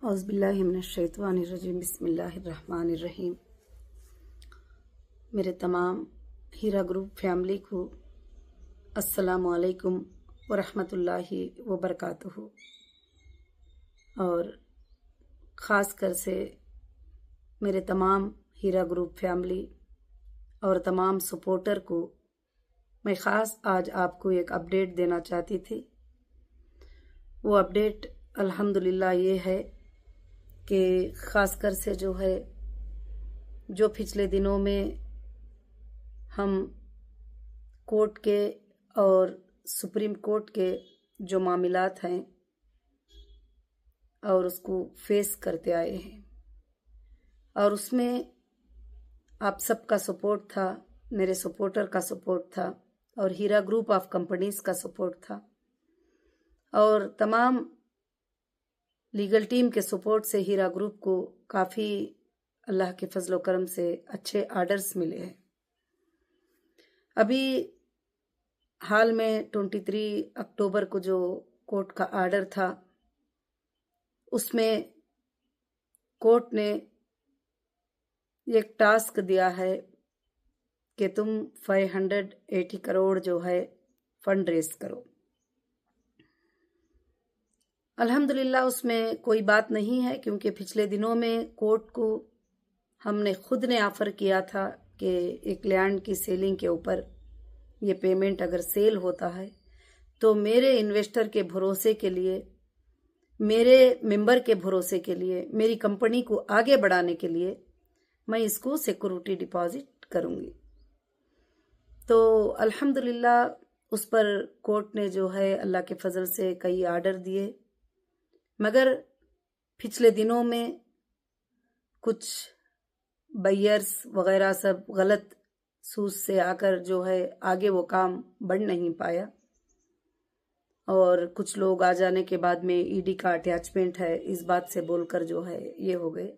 औज़ुबिल्लाहिमिनश्शैतानिर्रजीम बिस्मिल्लाहिर्रहमानिर्रहीम। मेरे तमाम हीरा ग्रुप फैमिली को अस्सलामु अलैकुम वरहमतुल्लाहि वबरकातुहू। और ख़ास कर से मेरे तमाम हीरा ग्रुप फैमिली और तमाम सपोर्टर को मैं ख़ास आज आपको एक अपडेट देना चाहती थी। वो अपडेट अल्हम्दुलिल्लाह ये है कि ख़ास कर से जो पिछले दिनों में हम कोर्ट के और सुप्रीम कोर्ट के जो मामलात हैं और उसको फेस करते आए हैं, और उसमें आप सबका सपोर्ट था, मेरे सपोर्टर का सपोर्ट था, और हीरा ग्रुप ऑफ कंपनीज का सपोर्ट था, और तमाम लीगल टीम के सपोर्ट से हीरा ग्रुप को काफ़ी अल्लाह के फजल करम से अच्छे आर्डर्स मिले हैं। अभी हाल में 23 अक्टूबर को जो कोर्ट का आर्डर था, उसमें कोर्ट ने एक टास्क दिया है कि तुम 580 करोड़ जो है फंड रेज करो। अल्हम्दुलिल्लाह उसमें कोई बात नहीं है, क्योंकि पिछले दिनों में कोर्ट को हमने खुद ने ऑफ़र किया था कि एक लैंड की सेलिंग के ऊपर ये पेमेंट अगर सेल होता है तो मेरे इन्वेस्टर के भरोसे के लिए, मेरे मेंबर के भरोसे के लिए, मेरी कंपनी को आगे बढ़ाने के लिए मैं इसको सिक्योरिटी डिपॉजिट करूँगी। तो अल्हम्दुलिल्लाह उस पर कोर्ट ने जो है अल्लाह के फजल से कई आर्डर दिए, मगर पिछले दिनों में कुछ बायर्स वगैरह सब गलत सूज से आकर जो है आगे वो काम बढ़ नहीं पाया, और कुछ लोग आ जाने के बाद में ईडी का अटैचमेंट है इस बात से बोलकर जो है ये हो गए।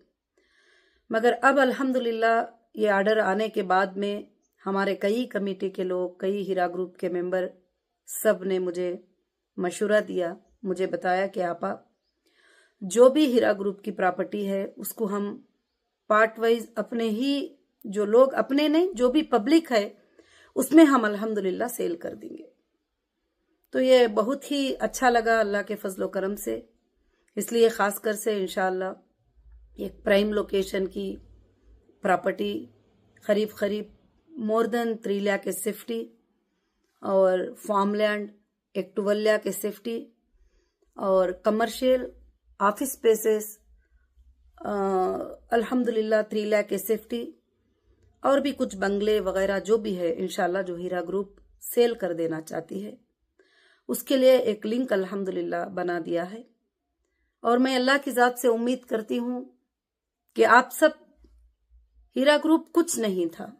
मगर अब अल्हम्दुलिल्लाह ये आर्डर आने के बाद में हमारे कई कमेटी के लोग, कई हीरा ग्रुप के मेंबर सब ने मुझे मशवरा दिया, मुझे बताया कि आपा जो भी हीरा ग्रुप की प्रॉपर्टी है उसको हम पार्ट वाइज अपने ही, जो लोग अपने नहीं, जो भी पब्लिक है उसमें हम अल्हम्दुलिल्लाह सेल कर देंगे। तो ये बहुत ही अच्छा लगा अल्लाह के फजलो करम से, इसलिए ख़ास कर से इंशाअल्लाह एक प्राइम लोकेशन की प्रॉपर्टी करीब मोर देन 3 लाख सेफ्टी, और फार्म लैंड एक 12 लाख सेफ्टी, और कमर्शियल ऑफिस स्पेसेस अल्हम्दुलिल्लाह 3 लाख सेफ्टी, और भी कुछ बंगले वगैरह जो भी है इंशाल्लाह जो हीरा ग्रुप सेल कर देना चाहती है उसके लिए एक लिंक अल्हम्दुलिल्लाह बना दिया है। और मैं अल्लाह की ज़ात से उम्मीद करती हूँ कि आप सब, हीरा ग्रुप कुछ नहीं था,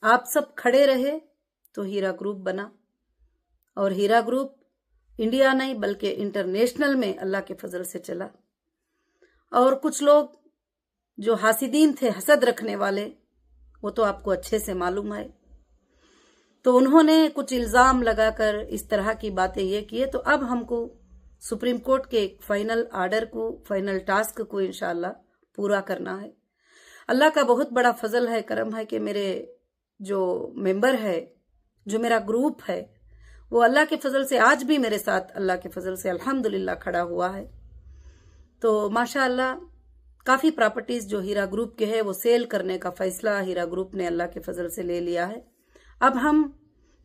आप सब खड़े रहे तो हीरा ग्रुप बना, और हीरा ग्रुप इंडिया नहीं बल्कि इंटरनेशनल में अल्लाह के फजल से चला। और कुछ लोग जो हासिदीन थे, हसद रखने वाले, वो तो आपको अच्छे से मालूम है, तो उन्होंने कुछ इल्ज़ाम लगाकर इस तरह की बातें ये किए। तो अब हमको सुप्रीम कोर्ट के फाइनल आर्डर को, फाइनल टास्क को इंशाअल्लाह पूरा करना है। अल्लाह का बहुत बड़ा फजल है, करम है कि मेरे जो मेंबर है, जो मेरा ग्रुप है, वो अल्लाह के फजल से आज भी मेरे साथ अल्लाह के फजल से अल्हम्दुलिल्लाह खड़ा हुआ है। तो माशाअल्लाह काफ़ी प्रॉपर्टीज़ जो हीरा ग्रुप के है वो सेल करने का फैसला हीरा ग्रुप ने अल्लाह के फजल से ले लिया है। अब हम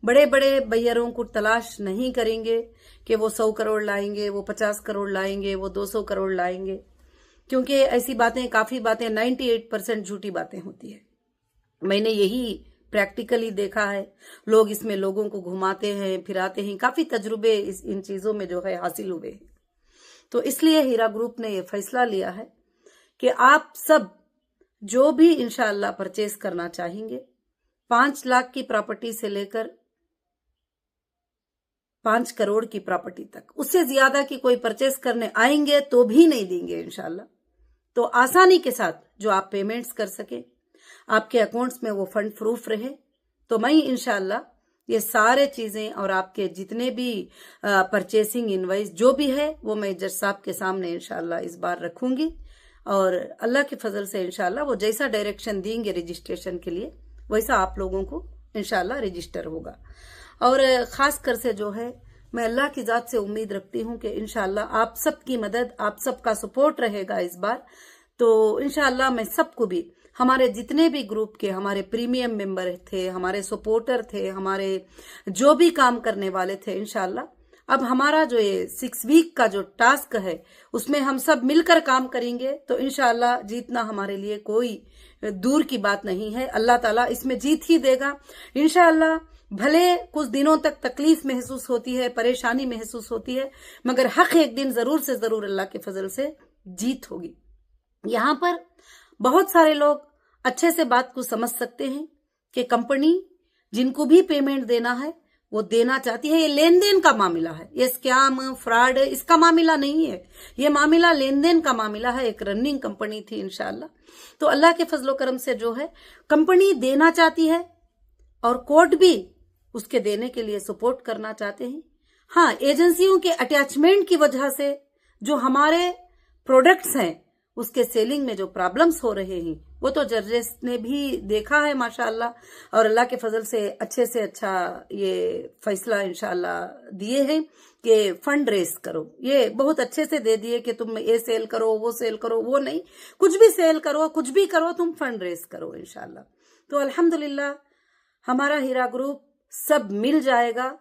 बड़े बड़े बैयरों को तलाश नहीं करेंगे कि वो 100 करोड़ लाएंगे, वो 50 करोड़ लाएंगे, वो 200 करोड़ लाएंगे, क्योंकि ऐसी बातें, काफ़ी बातें 98% झूठी बातें होती है। मैंने यही प्रैक्टिकली देखा है, लोग इसमें लोगों को घुमाते हैं, फिराते हैं, काफ़ी तजुर्बे इन चीज़ों में जो है हासिल हुए हैं। तो इसलिए हीरा ग्रुप ने यह फैसला लिया है कि आप सब जो भी इंशाअल्लाह परचेस करना चाहेंगे, 5 लाख की प्रॉपर्टी से लेकर 5 करोड़ की प्रॉपर्टी तक, उससे ज्यादा की कोई परचेस करने आएंगे तो भी नहीं देंगे इंशाअल्लाह। तो आसानी के साथ जो आप पेमेंट्स कर सके, आपके अकाउंट्स में वो फंड प्रूफ रहे, तो मैं इंशाअल्लाह ये सारे चीजें और आपके जितने भी परचेसिंग इनवाइस जो भी है वो मैं जज साहब के सामने इंशाल्लाह इस बार रखूंगी, और अल्लाह के फजल से इंशाल्लाह वो जैसा डायरेक्शन देंगे रजिस्ट्रेशन के लिए वैसा आप लोगों को इंशाल्लाह रजिस्टर होगा। और खास कर से जो है मैं अल्लाह की जात से उम्मीद रखती हूँ कि इंशाल्लाह आप सबकी मदद, आप सबका सपोर्ट रहेगा इस बार। तो इंशाल्लाह मैं सबको भी, हमारे जितने भी ग्रुप के हमारे प्रीमियम मेंबर थे, हमारे सपोर्टर थे, हमारे जो भी काम करने वाले थे, इंशाल्लाह अब हमारा जो ये 6 वीक का जो टास्क है उसमें हम सब मिलकर काम करेंगे तो इंशाल्लाह जीतना हमारे लिए कोई दूर की बात नहीं है। अल्लाह ताला इसमें जीत ही देगा इंशाल्लाह। भले कुछ दिनों तक तकलीफ महसूस होती है, परेशानी महसूस होती है, मगर हक एक दिन जरूर से जरूर अल्लाह के फजल से जीत होगी। यहाँ पर बहुत सारे लोग अच्छे से बात को समझ सकते हैं कि कंपनी जिनको भी पेमेंट देना है वो देना चाहती है। ये लेन देन का मामला है, ये स्कैम फ्रॉड इसका मामला नहीं है, ये मामला लेन देन का मामला है। एक रनिंग कंपनी थी इंशाल्लाह, तो अल्लाह के फजलो करम से जो है कंपनी देना चाहती है और कोर्ट भी उसके देने के लिए सपोर्ट करना चाहते हैं। हाँ, एजेंसियों के अटैचमेंट की वजह से जो हमारे प्रोडक्ट्स हैं उसके सेलिंग में जो प्रॉब्लम्स हो रहे हैं वो तो जजेस ने भी देखा है माशाअल्लाह, और अल्लाह के फजल से अच्छा ये फैसला इंशाअल्लाह दिए हैं कि फंड रेस करो। ये बहुत अच्छे से दे दिए कि तुम ये सेल करो, वो सेल करो, वो नहीं, कुछ भी सेल करो, कुछ भी करो, तुम फंड रेस करो इंशाअल्लाह। तो अल्हम्दुलिल्लाह हमारा हीरा ग्रुप सब मिल जाएगा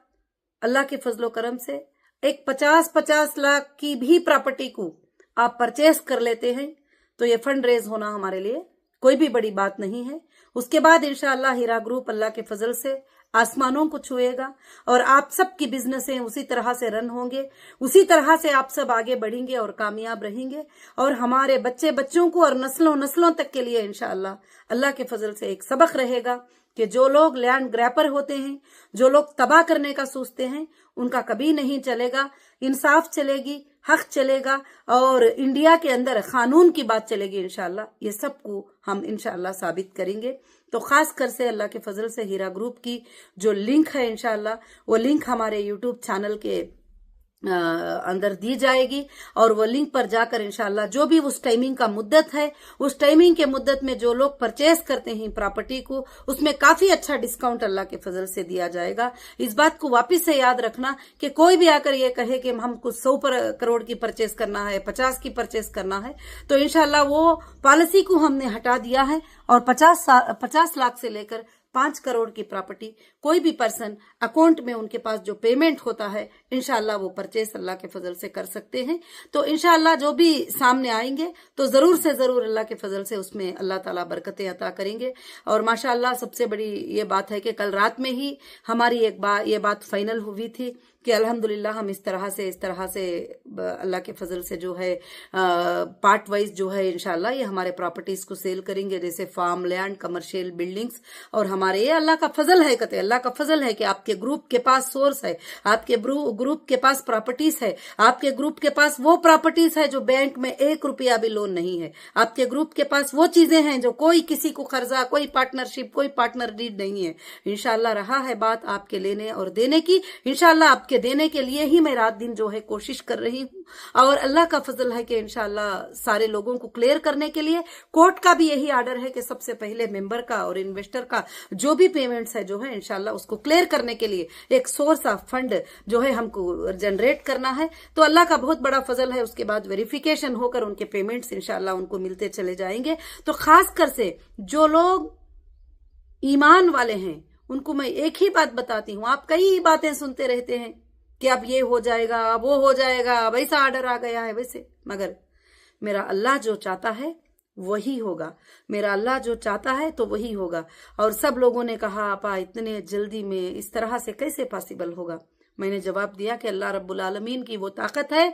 अल्लाह के फजलो करम से। एक 50-50 लाख की भी प्रॉपर्टी को आप परचेस कर लेते हैं तो ये फंड रेज होना हमारे लिए कोई भी बड़ी बात नहीं है। उसके बाद इंशाअल्लाह हीरा ग्रुप अल्लाह के फजल से आसमानों को छुएगा और आप सबकी बिजनेसें उसी तरह से रन होंगे, उसी तरह से आप सब आगे बढ़ेंगे और कामयाब रहेंगे। और हमारे बच्चे बच्चों को और नस्लों नस्लों तक के लिए इंशाअल्लाह अल्लाह के फजल से एक सबक रहेगा कि जो लोग लैंड ग्रैपर होते हैं, जो लोग तबाह करने का सोचते हैं, उनका कभी नहीं चलेगा। इंसाफ चलेगी, हक चलेगा और इंडिया के अंदर कानून की बात चलेगी इंशाअल्लाह। ये सबको हम इंशाअल्लाह साबित करेंगे। तो खास कर से अल्लाह के फजल से हीरा ग्रुप की जो लिंक है इंशाअल्लाह वो लिंक हमारे यूट्यूब चैनल के अंदर दी जाएगी और वो लिंक पर जाकर इंशाअल्लाह जो भी उस टाइमिंग का मुद्दत है, उस टाइमिंग के मुद्दत में जो लोग परचेस करते हैं प्रॉपर्टी को, उसमें काफी अच्छा डिस्काउंट अल्लाह के फजल से दिया जाएगा। इस बात को वापस से याद रखना कि कोई भी आकर ये कहे कि हम कुछ 100 करोड़ की परचेस करना है, 50 की परचेस करना है, तो इंशाअल्लाह वो पॉलिसी को हमने हटा दिया है और 50 लाख से लेकर 5 करोड़ की प्रॉपर्टी कोई भी पर्सन अकाउंट में उनके पास जो पेमेंट होता है इंशाअल्लाह वो परचेस अल्लाह के फजल से कर सकते हैं। तो इंशाअल्लाह जो भी सामने आएंगे तो जरूर से जरूर अल्लाह के फजल से उसमें अल्लाह ताला बरकतें अता करेंगे। और माशाअल्लाह सबसे बड़ी ये बात है कि कल रात में ही हमारी ये बात फाइनल हुई थी कि अल्हम्दुलिल्लाह हम इस तरह से अल्लाह के फजल से जो है पार्ट वाइज जो है इंशाअल्लाह ये हमारे प्रॉपर्टीज को सेल करेंगे, जैसे फार्म लैंड, कमर्शियल बिल्डिंग्स। और हमारे ये अल्लाह का फजल है, कहते अल्लाह का फजल है कि आपके ग्रुप के पास सोर्स है, आपके ग्रुप के पास प्रॉपर्टीज है, आपके ग्रुप के पास वो प्रॉपर्टीज है जो बैंक में 1 रुपया भी लोन नहीं है, आपके ग्रुप के पास वो चीजें हैं जो कोई किसी को कर्जा, कोई पार्टनरशिप, कोई पार्टनर डीड नहीं है। इंशाअल्लाह रहा है बात आपके लेने और देने की, इंशाअल्लाह आपके देने के लिए ही मैं रात दिन जो है कोशिश कर रही हूँ। और अल्लाह का फजल है कि इंशाअल्लाह सारे लोगों को क्लियर करने के लिए कोर्ट का भी यही आर्डर है कि सबसे पहले मेंबर का और इन्वेस्टर का जो भी पेमेंट्स है जो है इंशाअल्लाह उसको क्लियर करने के लिए एक सोर्स ऑफ फंड जो है हमको जनरेट करना है। तो अल्लाह का बहुत बड़ा फजल है, उसके बाद वेरिफिकेशन होकर उनके पेमेंट्स इंशाअल्लाह उनको मिलते चले जाएंगे। तो खास कर से जो लोग ईमान वाले हैं उनको मैं एक ही बात बताती हूँ, आप कई बातें सुनते रहते हैं कि अब ये हो जाएगा, वो हो जाएगा, वैसा आर्डर आ गया है वैसे, मगर मेरा अल्लाह जो चाहता है वही होगा, मेरा अल्लाह जो चाहता है तो वही होगा। और सब लोगों ने कहा आपा इतने जल्दी में इस तरह से कैसे पॉसिबल होगा। मैंने जवाब दिया कि अल्लाह रब्बुल आलमीन की वो ताकत है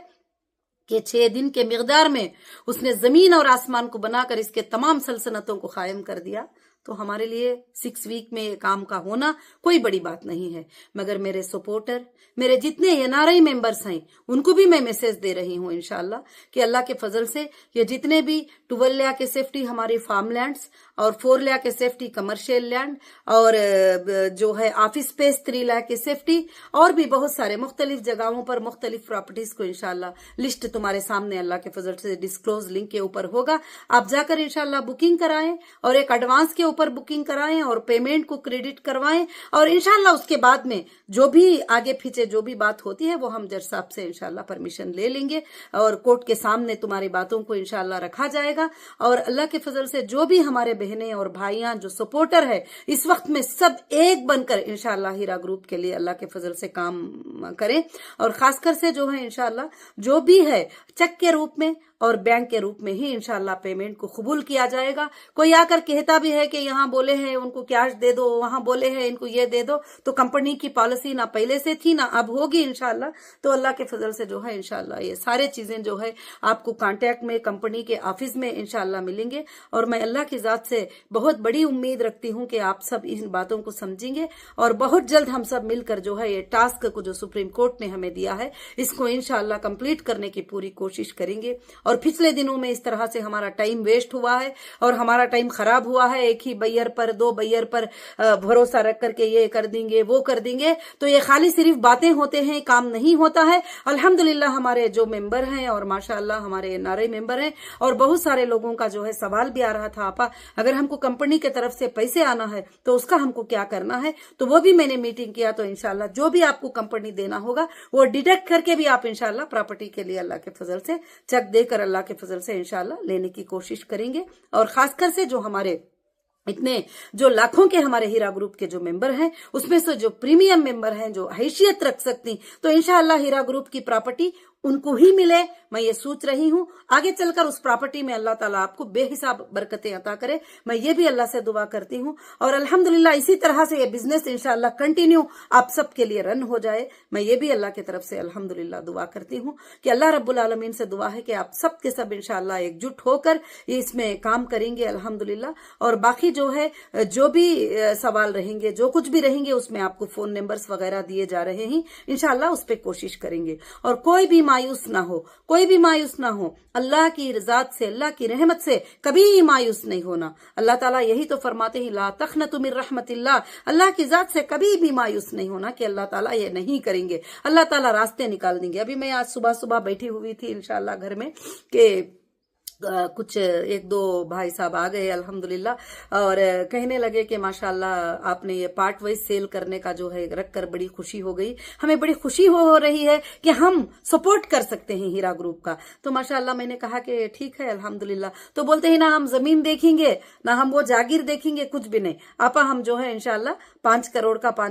कि 6 दिन के मिकदार में उसने जमीन और आसमान को बनाकर इसके तमाम सल्तनतों को कायम कर दिया। तो हमारे लिए 6 वीक में ये काम का होना कोई बड़ी बात नहीं है। मगर मेरे सपोर्टर, मेरे जितने एनआरआई मेंबर्स हैं, उनको भी मैं मैसेज दे रही हूँ इंशाल्लाह कि अल्लाह के फजल से ये जितने भी 12 लाख के सेफ्टी हमारी फार्म लैंड्स और 4 लाख के सेफ्टी कमर्शियल लैंड और जो है ऑफिस स्पेस 3 लाख की सेफ्टी और भी बहुत सारे मुख्तलिफ जगहों पर मुख्तलिफ प्रॉपर्टीज को इंशाल्लाह लिस्ट तुम्हारे सामने अल्लाह के फजल से डिस्क्लोज लिंक के ऊपर होगा। आप जाकर इंशाल्लाह बुकिंग कराएं और एक एडवांस के ऊपर बुकिंग कराएं और पेमेंट को क्रेडिट करवाएं और इंशाल्लाह उसके बाद में जो भी आगे पीछे जो भी बात होती है वो हम जज साहब से इंशाल्लाह परमिशन ले लेंगे और कोर्ट के सामने तुम्हारी बातों को इंशाल्लाह रखा जाएगा। और अल्लाह के फजल से जो भी हमारे बहनें और भाइयां जो सपोर्टर है इस वक्त में सब एक बनकर इंशाल्लाह हीरा ग्रुप के लिए अल्लाह के फजल से काम करें और खासकर से जो है इंशाल्लाह जो भी है चेक के रूप में और बैंक के रूप में ही इंशाल्लाह पेमेंट को कबूल किया जाएगा। कोई आकर कहता भी है कि यहाँ बोले हैं उनको कैश दे दो, वहां बोले हैं इनको ये दे दो, तो कंपनी की पॉलिसी ना पहले से थी ना अब होगी इंशाल्लाह। तो अल्लाह के फजल से जो है इंशाल्लाह ये सारे चीजें जो है आपको कांटेक्ट में कंपनी के ऑफिस में इंशाल्लाह मिलेंगे। और मैं अल्लाह की जात से बहुत बड़ी उम्मीद रखती हूँ कि आप सब इन बातों को समझेंगे और बहुत जल्द हम सब मिलकर जो है ये टास्क को जो सुप्रीम कोर्ट ने हमें दिया है इसको इंशाल्लाह कंप्लीट करने की पूरी कोशिश करेंगे। और पिछले दिनों में इस तरह से हमारा टाइम वेस्ट हुआ है और हमारा टाइम खराब हुआ है, एक ही बैयर पर 2 बैयर पर भरोसा रख करके ये कर देंगे वो कर देंगे, तो ये खाली सिर्फ बातें होते हैं, काम नहीं होता है। अल्हम्दुलिल्लाह हमारे जो मेंबर हैं और माशाअल्लाह हमारे एनआरआई मेंबर हैं और बहुत सारे लोगों का जो है सवाल भी आ रहा था, आपा अगर हमको कंपनी की तरफ से पैसे आना है तो उसका हमको क्या करना है, तो वो भी मैंने मीटिंग किया। तो इंशाल्लाह जो भी आपको कंपनी देना होगा वो डिडक्ट करके भी आप इंशाल्लाह प्रॉपर्टी के लिए अल्लाह के फजल से चेक देकर अल्लाह के फजल से इंशाल्लाह लेने की कोशिश करेंगे। और खासकर से जो हमारे इतने जो लाखों के हमारे हीरा ग्रुप के जो मेंबर हैं उसमें से जो प्रीमियम मेंबर हैं जो हैसियत रख सकती, तो इंशाल्लाह हीरा ग्रुप की प्रॉपर्टी उनको ही मिले। मैं ये सोच रही हूँ आगे चलकर उस प्रॉपर्टी में अल्लाह ताला आपको बेहिसाब बरकतें अता करे, मैं ये भी अल्लाह से दुआ करती हूँ। और अल्हम्दुलिल्लाह इसी तरह से ये बिजनेस इंशाल्लाह कंटिन्यू आप सब के लिए रन हो जाए, मैं ये भी अल्लाह की तरफ से अल्हम्दुलिल्लाह दुआ करती हूँ कि अल्लाह रब्बुल आलमीन से दुआ है कि आप सब के सब इंशाल्लाह एकजुट होकर इसमें काम करेंगे अल्हम्दुलिल्लाह। और बाकी जो है जो भी सवाल रहेंगे जो कुछ भी रहेंगे उसमें आपको फोन नंबर्स वगैरह दिए जा रहे हैं, इंशाल्लाह उस पर कोशिश करेंगे। और कोई भी मायूस ना हो, कोई भी मायूस ना हो, अल्लाह की रज़ात से अल्लाह की रहमत से कभी मायूस नहीं होना। अल्लाह ताला यही तो फरमाते हैं ला तखनतु मिन रहमतिल्लाह, अल्लाह की जात से कभी भी मायूस नहीं होना कि अल्लाह ताला ये नहीं करेंगे, अल्लाह ताला रास्ते निकाल देंगे। अभी मैं आज सुबह सुबह बैठी हुई थी इंशाल्लाह घर में कि कुछ 1-2 भाई साहब आ गए अल्हम्दुलिल्लाह और कहने लगे कि माशाल्लाह आपने ये पार्ट वाइज सेल करने का जो है रखकर बड़ी खुशी हो गई, हमें बड़ी खुशी हो रही है कि हम सपोर्ट कर सकते हैं हीरा ग्रुप का। तो माशाल्लाह मैंने कहा कि ठीक है अल्हम्दुलिल्लाह। तो बोलते हैं ना हम जमीन देखेंगे ना हम वो जागीर देखेंगे, कुछ भी नहीं आपा, हम जो है इंशाल्लाह 5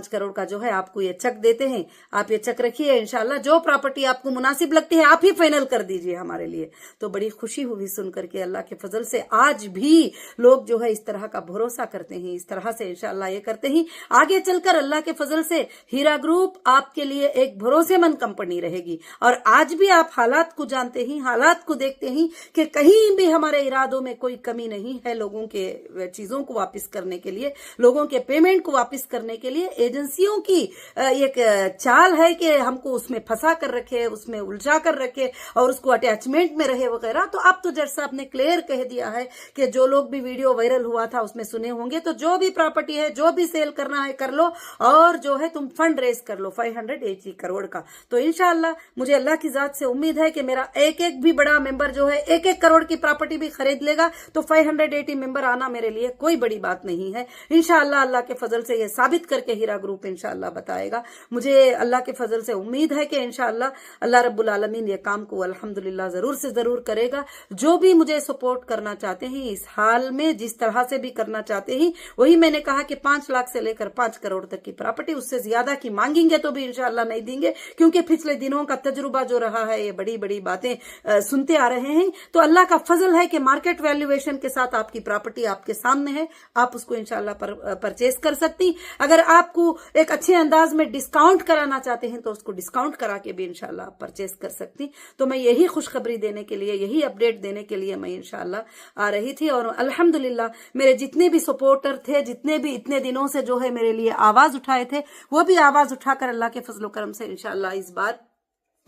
करोड़ का जो है आपको ये चेक देते हैं, आप ये चेक रखिए, इंशाल्लाह जो प्रॉपर्टी आपको मुनासिब लगती है आप ही फाइनल कर दीजिए हमारे लिए। तो बड़ी खुशी हुई सुन करके अल्लाह के फजल से। आज भी लोग जो है इस तरह का भरोसा करते हैं, इस तरह से इंशाल्लाह ये करते हैं। आगे चलकर अल्लाह के फजल से हीरा ग्रुप आपके लिए एक भरोसेमंद कंपनी रहेगी। और आज भी आप हालात को जानते हैं, हालात को देखते हैं कि कहीं भी हमारे इरादों में कोई कमी नहीं है लोगों के चीजों को वापस करने के लिए, लोगों के पेमेंट को वापस करने के लिए। एजेंसियों की एक चाल है कि हमको उसमें फंसा कर रखे, उसमें उलझा कर रखे और उसको अटैचमेंट में रहे वगैरह। तो अब तो जज साहब ने क्लियर कह दिया है कि जो लोग भी वीडियो वायरल हुआ था उसमें सुने होंगे, तो जो भी प्रॉपर्टी है जो भी सेल करना है कर लो और जो है तुम फंड रेज कर लो 580 करोड़ का। तो इंशाल्लाह मुझे अल्लाह की जात से उम्मीद है कि मेरा एक एक भी बड़ा मेंबर जो है 1-1 करोड़ की प्रॉपर्टी भी खरीद लेगा तो 580 मेंबर आना मेरे लिए कोई बड़ी बात नहीं है। इंशाल्लाह अल्लाह के फजल से ये साबित करके हीरा ग्रुप इंशाल्लाह बताएगा। मुझे अल्लाह के फजल से उम्मीद है कि इंशाल्लाह अल्लाह रब्बुल आलमीन ये काम को अल्हम्दुलिल्लाह जरूर से जरूर करेगा। जो भी मुझे सपोर्ट करना चाहते हैं इस हाल में जिस तरह से भी करना चाहते हैं, वही मैंने कहा कि 5 लाख से लेकर 5 करोड़ तक की प्रॉपर्टी, उससे ज्यादा की मांगेंगे तो भी इंशाल्लाह नहीं देंगे, क्योंकि पिछले दिनों का तजुर्बा जो रहा है ये बड़ी बड़ी बातें सुनते आ रहे हैं। तो अल्लाह का फजल है कि मार्केट वैल्यूएशन के साथ आपकी प्रॉपर्टी आपके सामने है, आप उसको इंशाल्लाह परचेज कर सकती। अगर आपको एक अच्छे अंदाज में डिस्काउंट कराना चाहते हैं तो उसको डिस्काउंट करा के भी इंशाल्लाह आप परचेज कर सकती। तो मैं यही खुशखबरी देने के लिए, यही अपडेट देने करने के लिए मैं इंशाल्लाह आ रही थी। और अल्हम्दुलिल्लाह मेरे जितने भी सपोर्टर थे, जितने भी इतने दिनों से जो है मेरे लिए आवाज उठाए थे, वो भी आवाज उठाकर अल्लाह के फजल करम से इंशाल्लाह इस बार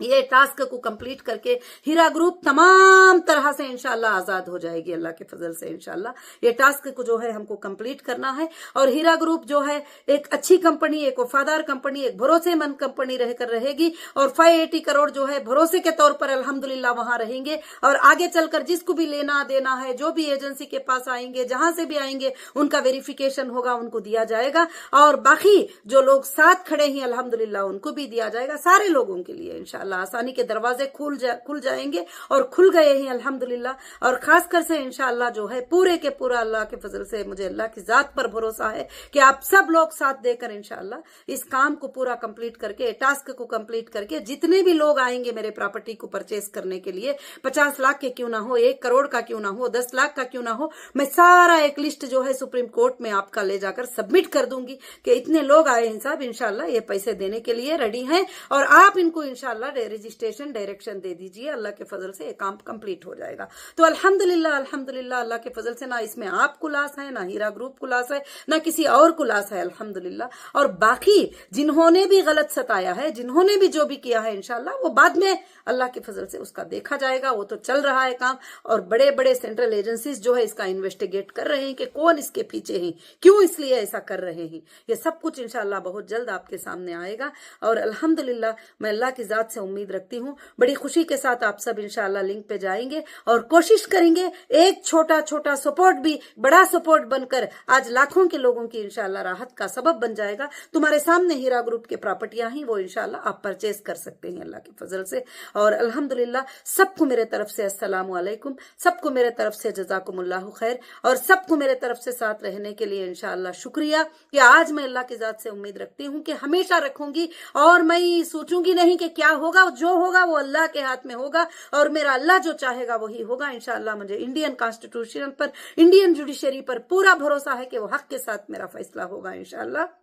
ये टास्क को कंप्लीट करके हीरा ग्रुप तमाम तरह से इंशाल्लाह आजाद हो जाएगी अल्लाह के फजल से। इंशाल्लाह ये टास्क को जो है हमको कंप्लीट करना है और हीरा ग्रुप जो है एक अच्छी कंपनी, एक वफादार कंपनी, एक भरोसेमंद कंपनी रहकर रहेगी और 580 करोड़ जो है भरोसे के तौर पर अल्हम्दुलिल्लाह वहां रहेंगे। और आगे चलकर जिसको भी लेना देना है, जो भी एजेंसी के पास आएंगे, जहां से भी आएंगे, उनका वेरिफिकेशन होगा, उनको दिया जाएगा। और बाकी जो लोग साथ खड़े हैं अल्हम्दुलिल्लाह उनको भी दिया जाएगा, सारे लोगों के लिए इंशाल्लाह आसानी के दरवाजे खुल जाएंगे और खुल गए हैं अल्हम्दुलिल्लाह। और खासकर से इंशाल्लाह जो है पूरे के पूरा अल्लाह के फजल से मुझे अल्लाह की जात पर भरोसा है कि आप सब लोग साथ देकर इंशाल्लाह इस काम को पूरा कंप्लीट करके, टास्क को कंप्लीट करके, जितने भी लोग आएंगे मेरे प्रॉपर्टी को परचेस करने के लिए, 50 लाख के क्यों ना हो, 1 करोड़ का क्यों ना हो, 10 लाख का क्यों ना हो, मैं सारा एक लिस्ट जो है सुप्रीम कोर्ट में आपका ले जाकर सबमिट कर दूंगी कि इतने लोग आए हैं साहब, इंशाल्लाह ये पैसे देने के लिए रेडी हैं और आप इनको इंशाल्लाह रजिस्ट्रेशन डायरेक्शन दे दीजिए, अल्लाह के फजल से ये काम कंप्लीट हो जाएगा। तो अल्हम्दुलिल्लाह अल्हम्दुलिल्लाह अल्लाह के फजल से ना इसमें आप को लॉस है, ना हीरा ग्रुप को लॉस है, ना किसी और को लॉस है अल्हम्दुलिल्लाह। और बाकी जिन्होंने भी गलत सताया है, जिन्होंने भी जो भी किया है इंशाल्लाह वो बाद में अल्लाह के फजल से उसका देखा जाएगा, वो तो चल रहा है काम। और बड़े बड़े सेंट्रल एजेंसीज जो है इसका इन्वेस्टिगेट कर रहे हैं कि कौन इसके पीछे हैं, क्यों इसलिए ऐसा कर रहे हैं, ये सब कुछ इंशाल्लाह बहुत जल्द आपके सामने आएगा। और अल्हम्दुलिल्लाह मैं अल्लाह की जात से उम्मीद रखती हूँ, बड़ी खुशी के साथ आप सब इंशाल्लाह लिंक पे जाएंगे और कोशिश करेंगे एक छोटा छोटा सपोर्ट भी बड़ा सपोर्ट बनकर आज लाखों के लोगों की इंशाल्लाह राहत का सबब बन जाएगा। तुम्हारे सामने हीरा ग्रुप के प्रॉपर्टियां ही वो इंशाल्लाह आप परचेज कर सकते हैं अल्लाह के फजल से। और अल्हम्दुलिल्लाह सबको मेरे तरफ से अस्सलामु अलैकुम, सबको मेरे तरफ से जज़ाकुमुल्लाहु खैर और सबको मेरे तरफ से साथ रहने के लिए इंशाल्लाह शुक्रिया कि आज मैं अल्लाह की जात से उम्मीद रखती हूँ कि हमेशा रखूंगी और मैं सोचूंगी नहीं कि क्या होगा, जो होगा वो अल्लाह के हाथ में होगा और मेरा अल्लाह जो चाहेगा वही होगा इंशाल्लाह। मुझे इंडियन कॉन्स्टिट्यूशन पर, इंडियन जुडिशरी पर पूरा भरोसा है कि वो हक के साथ मेरा फैसला होगा इंशाल्लाह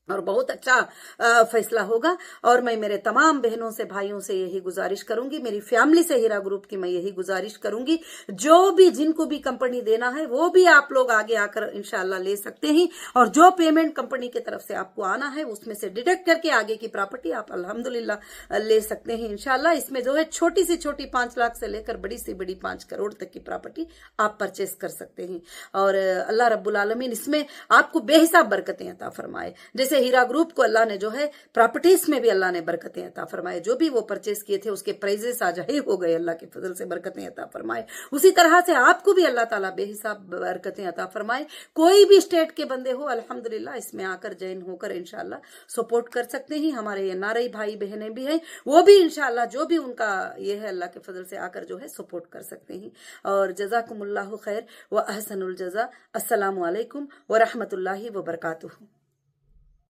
और बहुत अच्छा फैसला होगा। और मैं मेरे तमाम बहनों से, भाइयों से यही गुजारिश करूंगी, मेरी फैमिली से हीरा ग्रुप की मैं यही गुजारिश करूंगी, जो भी जिनको भी कंपनी देना है वो भी आप लोग आगे आकर इंशाल्लाह ले सकते हैं। और जो पेमेंट कंपनी की तरफ से आपको आना है उसमें से डिडक्ट करके आगे की प्रॉपर्टी आप अल्हम्दुलिल्लाह ले सकते हैं इंशाल्लाह। इसमें जो है छोटी से छोटी 5 लाख से लेकर बड़ी से बड़ी 5 करोड़ तक की प्रॉपर्टी आप परचेस कर सकते हैं। और अल्लाह रब्बुल आलमीन इसमें आपको बेहिसाब बरकतें अता फरमाए। जैसे हीरा ग्रुप को अल्लाह ने जो है प्रॉपर्टीज में भी अल्लाह ने बरकतें अता फरमाए, जो भी वो परचेस किए थे उसके प्राइजेस आज हाई हो गए, अल्लाह के फजल से बरकतें अता फरमाए। उसी तरह से आपको भी अल्लाह ताला बेहिसाब बरकतें अता फरमाए। कोई भी स्टेट के बंदे हो अल्हम्दुलिल्लाह इसमें आकर जॉइन होकर इंशाल्लाह सपोर्ट कर सकते हैं। हमारे एनआरआई भाई बहनें भी हैं, वो भी इंशाल्लाह जो भी उनका ये है अल्लाह के फजल से आकर जो है सपोर्ट कर सकते हैं। और जज़ाकुमुल्लाहु खैर व अहसनुल जज़ा। अस्सलामु अलैकुम व रहमतुल्लाहि व बरकातुहू।